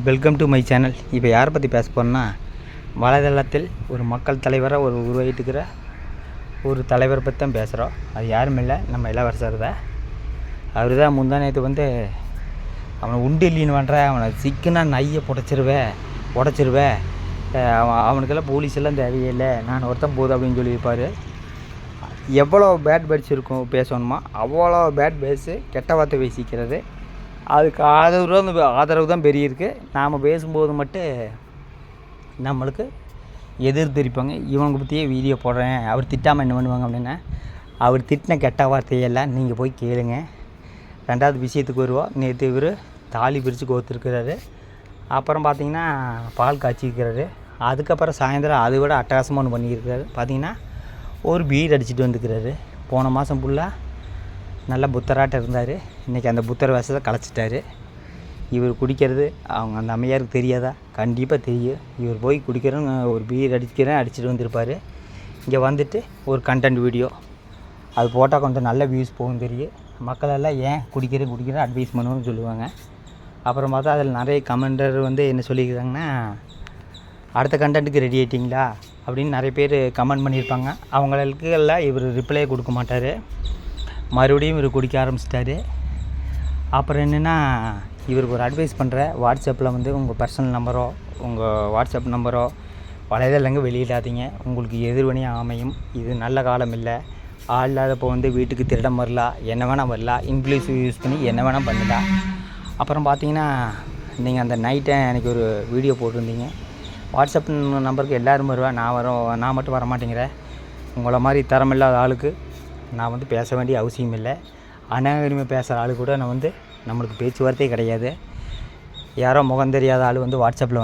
Welcome to my channel. இப்போ யாரை பற்றி பேச போகிறோன்னா, வலைதளத்தில் ஒரு மக்கள் தலைவராக உருவாகிட்டுக்கிற ஒரு தலைவரை பற்றி தான் பேசுகிறோம். அது யாரும் இல்லை, நம்ம இளவரசர் தான். அவர் தான் முந்தா நேற்று அவனை உண்டு இல்லைன்னு பண்ணுற, அவனை சிக்குனா நையை உடச்சிருவேன், அவனுக்கெல்லாம் போலீஸ் எல்லாம் தேவையில்லை, நான் ஒருத்தன் போதும் அப்படின்னு சொல்லியிருப்பார். எவ்வளோ பேட் பேட்ஸ் இருக்கும் பேசணுமா, அவ்வளோ பேட் பேட்ஸு கெட்ட வார்த்தை பேசிக்கிறது. அதுக்கு ஆதரவு தான் பெரிய இருக்குது. நாம் பேசும்போது மட்டும் நம்மளுக்கு எதிர்த்திருப்பாங்க. இவங்க பற்றியே வீடியோ போடுறேன், அவர் திட்டாமல் என்ன பண்ணுவாங்க அப்படின்னா, அவர் திட்டின கெட்ட வார்த்தையெல்லாம் நீங்கள் போய் கேளுங்க. ரெண்டாவது விஷயத்துக்கு வருவோம். நேற்று இவர் தாலி பிரித்து கோத்துருக்கிறாரு. அப்புறம் பார்த்திங்கன்னா பால் காய்ச்சிருக்கிறாரு. அதுக்கப்புறம் சாயந்தரம் அதை விட அட்டகாசமாக ஒன்று பண்ணியிருக்கிறாரு. பார்த்திங்கன்னா ஒரு பீர் அடிச்சுட்டு வந்துருக்கிறாரு. போன மாதம் ஃபுல்லாக நல்லா புத்தராட்டம் இருந்தார். இன்றைக்கி அந்த புத்தர் வேஷத்தை கலைச்சிட்டாரு. இவர் குடிக்கிறது அவங்க அந்த அம்மையாருக்கு தெரியாதா? கண்டிப்பாக தெரியும். இவர் போய் குடிக்கிறேன், ஒரு பீர் அடிச்சுட்டு வந்திருப்பார். இங்கே வந்துட்டு ஒரு கண்டென்ட் வீடியோ அது போட்டால் கொஞ்சம் நல்ல வியூஸ் போகும் தெரியும். மக்களெல்லாம் ஏன் குடிக்கிறேன் அட்வைஸ் பண்ணுவோன்னு சொல்லுவாங்க. அப்புறம் பார்த்தா அதில் நிறைய கமெண்டர் என்ன சொல்லியிருக்காங்கன்னா, அடுத்த கண்டென்ட்டுக்கு ரெடி ஆகிட்டிங்களா அப்படின்னு நிறைய பேர் கமெண்ட் பண்ணியிருப்பாங்க. அவங்களுக்கு எல்லாம் இவர் ரிப்ளை கொடுக்க மாட்டார். மறுபடியும் இவர் குடிக்க ஆரம்பிச்சிட்டாரு. அப்புறம் என்னென்னா, இவருக்கு ஒரு அட்வைஸ் பண்ணுற, வாட்ஸ்அப்பில் உங்கள் பர்சனல் நம்பரோ உங்கள் வாட்ஸ்அப் நம்பரோ வலைதளங்க வெளியிடாதீங்க, உங்களுக்கு எதிர்வினையாக அமையும். இது நல்ல காலம் இல்லை. ஆள் இல்லாதப்போ வீட்டுக்கு திருடம் வரலாம், என்ன வேணால் வரலாம், இங்கிலீஷ் யூஸ் பண்ணி என்ன வேணால் பண்ணலாம். அப்புறம் பார்த்தீங்கன்னா, நீங்கள் அந்த நைட்டை எனக்கு ஒரு வீடியோ போட்டிருந்தீங்க. வாட்ஸ்அப் நம்பருக்கு எல்லோரும் வருவேன், நான் மட்டும் வரமாட்டேங்கிறேன். உங்களை மாதிரி தரமில்லாத ஆளுக்கு நான் பேச வேண்டிய அவசியம் இல்லை. அநாகரிகமாக பேசுகிற ஆள் கூட நம்மளுக்கு பேச்சுவார்த்தையே கிடையாது. யாரோ முகம் தெரியாத ஆள் வாட்ஸ்அப்பில்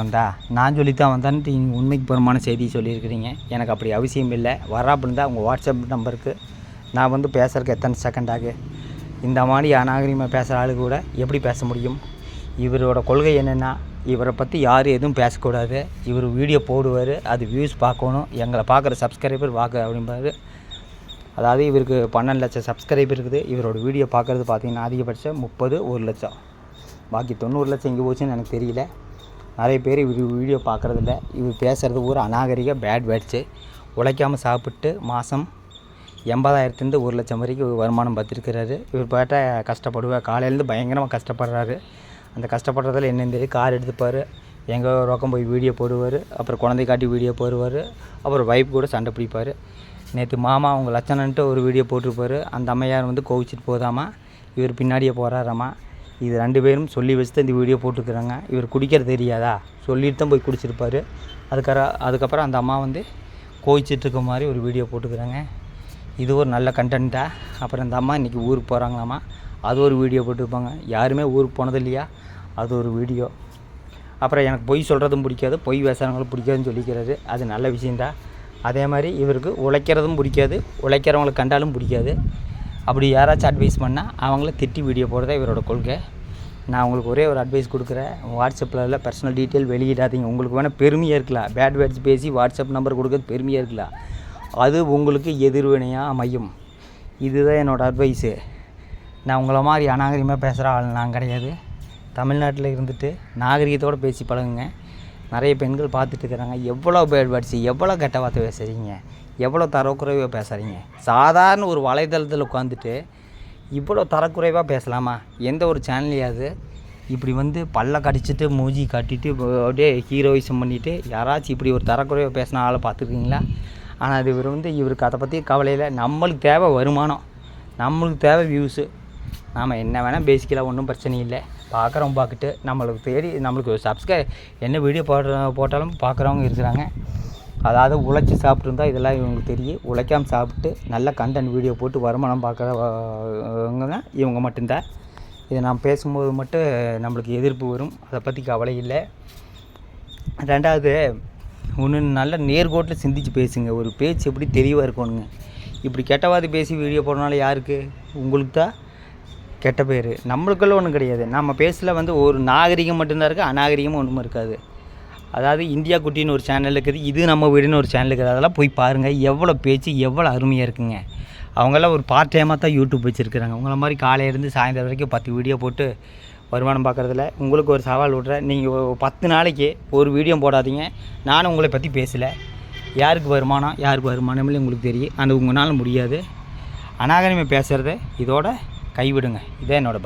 நான் சொல்லித்தான் வந்தான்ட்டு உண்மைக்கு புறமான செய்தி சொல்லியிருக்கிறீங்க. எனக்கு அப்படி அவசியம் இல்லை. வராப்புன்னு தான் உங்கள் வாட்ஸ்அப் நம்பருக்கு நான் பேசுகிறதுக்கு எத்தனை செகண்ட் ஆகு? இந்த மாதிரி அநாகரிகமாக பேசுகிற ஆளு கூட எப்படி பேச முடியும்? இவரோட கொள்கை என்னென்னா, இவரை பற்றி யாரும் எதுவும் பேசக்கூடாது. இவர் வீடியோ போடுவார், அது வியூஸ் பார்க்கணும், எங்களை பார்க்குற சப்ஸ்கிரைபர் அப்படிம்பாரு. அதாவது இவருக்கு 12 லட்சம் சப்ஸ்கிரைபர் இருக்குது. இவரோட வீடியோ பார்க்குறது பார்த்திங்கன்னா அதிகபட்சம் 1 லட்சம். பாக்கி 90 லட்சம் எங்கே போச்சுன்னு எனக்கு தெரியல. நிறைய பேர் இவர் வீடியோ பார்க்குறதில்ல. இவர் பேசுகிறது ஒரு அநாகரிக பேட் வேர்ட்ஸு. உழைக்காமல் சாப்பிட்டு மாதம் 80,000 1 லட்சம் வரைக்கும் வருமானம் பார்த்துருக்கிறாரு. இவர் பாட்ட கஷ்டப்படுவார், காலையிலேருந்து பயங்கரமாக கஷ்டப்படுறாரு. அந்த கஷ்டப்படுறதில் என்னென்னு தெரியும். கார் எடுத்துப்பார், எங்கே ரொக்கம் போய் வீடியோ போடுவார், அப்புறம் குழந்தை காட்டி வீடியோ போடுவார், அப்புறம் வைப் கூட சண்டை பிடிப்பார். நேற்று மாமா அவங்க லட்சணன்ட்டு ஒரு வீடியோ போட்டிருப்பார். அந்த அம்மையார் கோவிச்சிட்டு போதாமா, இவர் பின்னாடியே போகிறாராமா. இது 2 பேரும் சொல்லி வச்சு தான் இந்த வீடியோ போட்டுருக்குறாங்க. இவர் குடிக்கிறது தெரியாதா, சொல்லிட்டு தான் போய் குடிச்சிருப்பார். அதுக்கப்புறம் அந்த அம்மா கோவிச்சிட்டு இருக்க மாதிரி ஒரு வீடியோ போட்டுக்கிறாங்க. இது ஒரு நல்ல கண்டென்ட்டா? அப்புறம் இந்த அம்மா இன்றைக்கி ஊருக்கு போகிறாங்களாமா, அது ஒரு வீடியோ போட்டுருப்பாங்க. யாருமே ஊருக்கு போனது இல்லையா, அது ஒரு வீடியோ. அப்புறம் எனக்கு பொய் சொல்கிறதும் பிடிக்காது, பொய் பேசுகிறவங்களும் பிடிக்காதுன்னு சொல்லிக்கிறாரு. அது நல்ல விஷயந்தான். அதே மாதிரி இவருக்கு உழைக்கிறதும் பிடிக்காது, உழைக்கிறவங்களை கண்டாலும் பிடிக்காது. அப்படி யாராச்சும் அட்வைஸ் பண்ணால் அவங்கள திட்டி வீடியோ போடுறதா இவரோட கொள்கை. நான் உங்களுக்கு ஒரே ஒரு அட்வைஸ் கொடுக்குறேன், வாட்ஸ்அப்பில் பர்சனல் டீட்டெயில் வெளியிடாதீங்க. உங்களுக்கு வேணால் பெருமையாக இருக்கலாம், பேட் வேர்ட்ஸ் பேசி வாட்ஸ்அப் நம்பர் கொடுக்குறது பெருமையாக இருக்கலாம், அது உங்களுக்கு எதிர்வினையாக அமையும். இதுதான் என்னோடய அட்வைஸு. நான் உங்களை மாதிரி அநாகரிகமாக பேசுகிற ஆள் நான் கிடையாது. தமிழ்நாட்டில் இருந்துட்டு நாகரிகத்தோடு பேசி பழகுங்க. நிறைய பெண்கள் பார்த்துட்டு இருக்கிறாங்க. எவ்வளோ பேட் வேர்ட்ஸு, எவ்வளோ கெட்ட வார்த்தை பேசுகிறீங்க, எவ்வளோ தரக்குறைவாக பேசுகிறீங்க. சாதாரண ஒரு வலைதளத்தில் உட்காந்துட்டு இவ்வளோ தரக்குறைவாக பேசலாமா? எந்த ஒரு சேனல்லையாவது இப்படி பல்ல கடிச்சிட்டு மூஞ்சி காட்டிட்டு அப்படியே ஹீரோயிசம் பண்ணிவிட்டு யாராச்சும் இப்படி ஒரு தரக்குறைவாக பேசின ஆளை பார்த்துருக்கீங்களா? ஆனால் அது இவருக்கு அதை பற்றி கவலையில். நம்மளுக்கு தேவை வருமானம், நம்மளுக்கு தேவை வியூஸு. நாம் என்ன வேணால் பேசிக்கலாம், ஒன்றும் பிரச்சனை இல்லை. பார்க்குறவங்க பார்த்துட்டு நம்மளுக்கு தேடி நம்மளுக்கு என்ன வீடியோ போட்டாலும் பார்க்குறவங்க இருக்கிறாங்க. அதாவது உழைச்சி சாப்பிட்ருந்தா இதெல்லாம் இவங்களுக்கு தெரியும். உழைக்காமல் சாப்பிட்டு நல்ல கண்டென்ட் வீடியோ போட்டு வருமானம் பார்க்குறவங்க தான் இவங்க மட்டும்தான். இதை நான் பேசும்போது மட்டும் நம்மளுக்கு எதிர்ப்பு வரும், அதை பற்றி கவலை இல்லை. ரெண்டாவது நல்ல நேர்கோட்டில் சிந்திச்சு பேசுங்க. ஒரு பேச்சு எப்படி தெளிவாக இருக்கணுங்க. இப்படி கெட்டவாதி பேசி வீடியோ போடுறனால யாருக்கு? உங்களுக்கு தான் கெட்ட பேர். நம்மளுக்குள்ள ஒன்றும் கிடையாது. நம்ம பேசல ஒரு நாகரிகம் மட்டும்தான் இருக்குது, அநாகரிகமும் ஒன்றும் இருக்காது. அதாவது இந்தியா குட்டின்னு ஒரு சேனல் இருக்குது, இது நம்ம வீடுன்னு ஒரு சேனல் இருக்குது. அதெல்லாம் போய் பாருங்கள், எவ்வளோ பேச்சு எவ்வளோ அருமையாக இருக்குங்க. அவங்கெல்லாம் ஒரு பார்ட் டைமாக தான் யூடியூப் வச்சுருக்குறாங்க. உங்களை மாதிரி காலையிலேருந்து சாயந்தரம் வரைக்கும் 10 வீடியோ போட்டு வருமானம் பார்க்குறதில்ல. உங்களுக்கு ஒரு சவால் விட்றேன், நீங்கள் 10 நாளைக்கு ஒரு வீடியோ போடாதீங்க. நானும் உங்களை பற்றி பேசலை. யாருக்கு வருமானம் யாருக்கு வருமானம் இல்லை உங்களுக்கு தெரியும். அது உங்களால் முடியாது. அநாகரிகமாக பேசுகிறத இதோட கைவிடுங்க. இதே என்னோடய